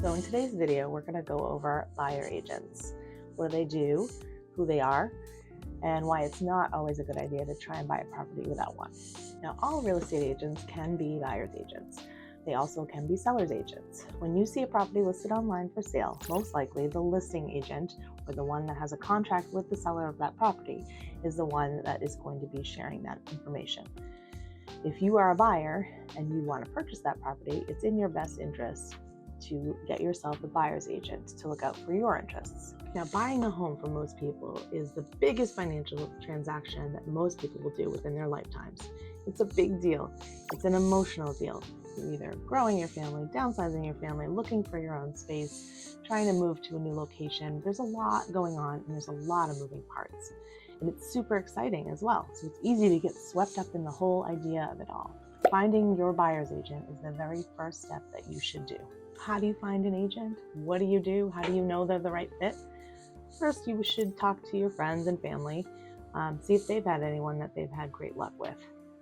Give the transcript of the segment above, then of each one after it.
So in today's video, we're going to go over buyer agents, what they do, who they are, and why it's not always a good idea to try and buy a property without one. Now, all real estate agents can be buyer's agents. They also can be seller's agents. When you see a property listed online for sale, most likely the listing agent or the one that has a contract with the seller of that property is the one that is going to be sharing that information. If you are a buyer and you want to purchase that property, it's in your best interest to get yourself a buyer's agent to look out for your interests. Now, buying a home for most people is the biggest financial transaction that most people will do within their lifetimes. It's a big deal. It's an emotional deal. You're either growing your family, downsizing your family, looking for your own space, trying to move to a new location. There's a lot going on and there's a lot of moving parts. And it's super exciting as well. So it's easy to get swept up in the whole idea of it all. Finding your buyer's agent is the very first step that you should do. How do you find an agent? What do you do? How do you know they're the right fit? First, you should talk to your friends and family, see if they've had anyone that they've had great luck with.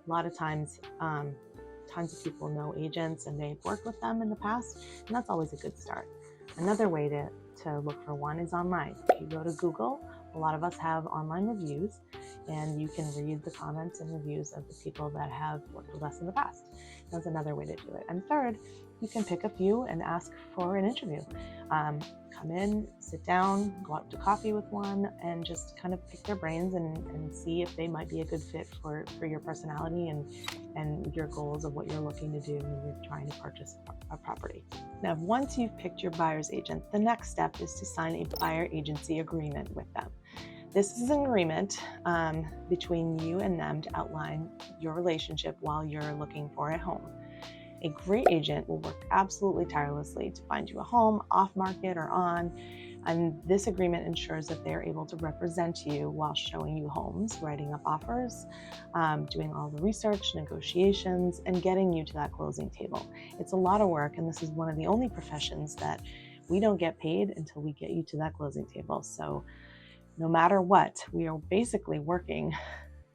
A lot of times, tons of people know agents and they've worked with them in the past, and that's always a good start. Another way to look for one is online. If you go to Google, a lot of us have online reviews, and you can read the comments and reviews of the people that have worked with us in the past. That's another way to do it. And third, you can pick a few and ask for an interview. Come in, sit down, go out to coffee with one, and just kind of pick their brains and see if they might be a good fit for your personality and your goals of what you're looking to do when you're trying to purchase a property. Now, once you've picked your buyer's agent, the next step is to sign a buyer agency agreement with them. This is an agreement between you and them to outline your relationship while you're looking for a home. A great agent will work absolutely tirelessly to find you a home, off market or on, and this agreement ensures that they're able to represent you while showing you homes, writing up offers, doing all the research, negotiations, and getting you to that closing table. It's a lot of work, and this is one of the only professions that we don't get paid until we get you to that closing table. So no matter what, we are basically working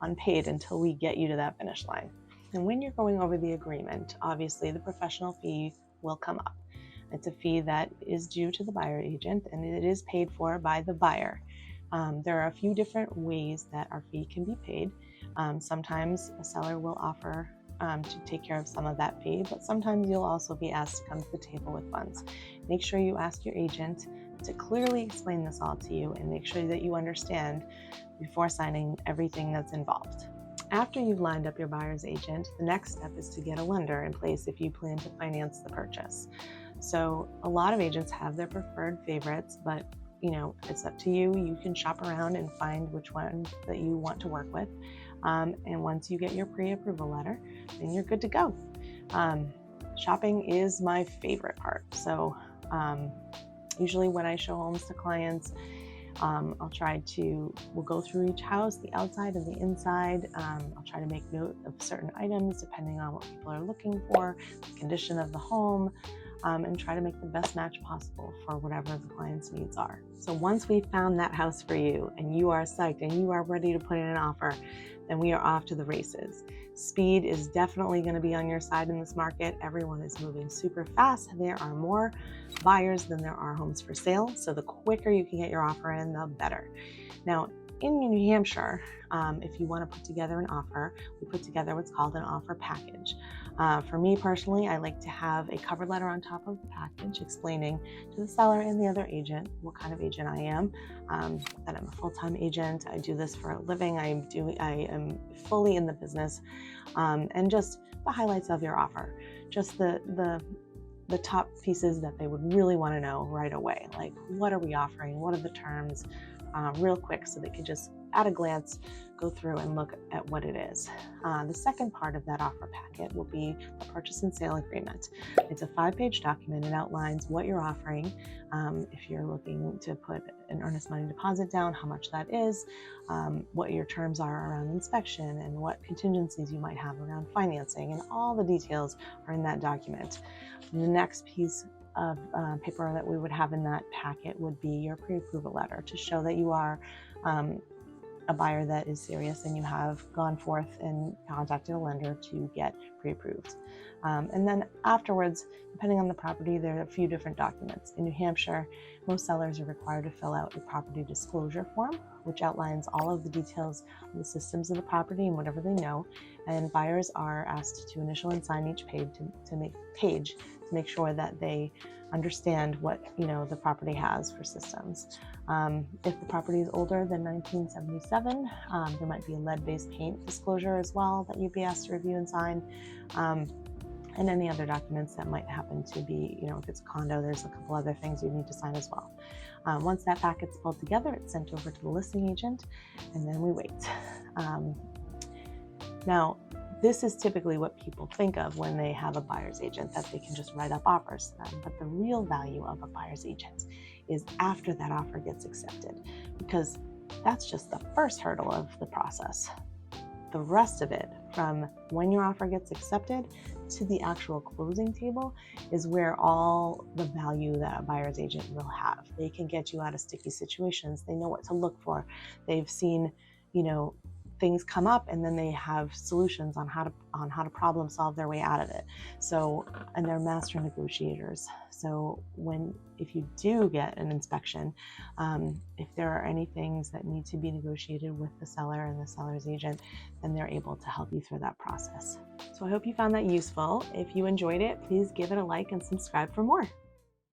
unpaid until we get you to that finish line. And when you're going over the agreement, obviously the professional fee will come up. It's a fee that is due to the buyer agent, and it is paid for by the buyer. There are a few different ways that our fee can be paid. Sometimes a seller will offer to take care of some of that fee, but sometimes you'll also be asked to come to the table with funds. Make sure you ask your agent to clearly explain this all to you and make sure that you understand before signing everything that's involved. After you've lined up your buyer's agent, the next step is to get a lender in place if you plan to finance the purchase. So a lot of agents have their preferred favorites, but it's up to you. You can shop around and find which one that you want to work with. And once you get your pre-approval letter, then you're good to go. Shopping is my favorite part. So usually when I show homes to clients, we'll go through each house, the outside and the inside. I'll try to make note of certain items depending on what people are looking for, the condition of the home, and try to make the best match possible for whatever the client's needs are. So once we've found that house for you and you are psyched and you are ready to put in an offer, then we are off to the races. Speed is definitely going to be on your side in this market. Everyone is moving super fast. There are more buyers than there are homes for sale. So the quicker you can get your offer in, the better. Now, in New Hampshire, if you want to put together an offer, we put together what's called an offer package. For me personally, I like to have a cover letter on top of the package explaining to the seller and the other agent what kind of agent I am, that I'm a full-time agent. I do this for a living. I am fully in the business, and just the highlights of your offer, just the top pieces that they would really want to know right away. Like, what are we offering? What are the terms? Real quick, so they could just at a glance go through and look at what it is. The second part of that offer packet will be the purchase and sale agreement. It's a 5-page document. It outlines what you're offering, if you're looking to put an earnest money deposit down, how much that is, what your terms are around inspection, and what contingencies you might have around financing, and all the details are in that document. And the next piece of paper that we would have in that packet would be your pre-approval letter to show that you are a buyer that is serious and you have gone forth and contacted a lender to get pre-approved. And then afterwards, depending on the property, there are a few different documents. In New Hampshire, most sellers are required to fill out a property disclosure form, which outlines all of the details of the systems of the property and whatever they know. And buyers are asked to initial and sign each page to make sure that they understand what the property has for systems. If the property is older than 1977, there might be a lead-based paint disclosure as well that you'd be asked to review and sign. And any other documents that might happen to be, if it's a condo, there's a couple other things you need to sign as well. Once that packet's pulled together, it's sent over to the listing agent, and then we wait. Now, this is typically what people think of when they have a buyer's agent, that they can just write up offers to them. But the real value of a buyer's agent is after that offer gets accepted, because that's just the first hurdle of the process. The rest of it, from when your offer gets accepted to the actual closing table, is where all the value that a buyer's agent will have. They can get you out of sticky situations. They know what to look for. They've seen, things come up, and then they have solutions on how to problem solve their way out of it. So, and they're master negotiators. So if you do get an inspection, if there are any things that need to be negotiated with the seller and the seller's agent, then they're able to help you through that process. So I hope you found that useful. If you enjoyed it, please give it a like and subscribe for more.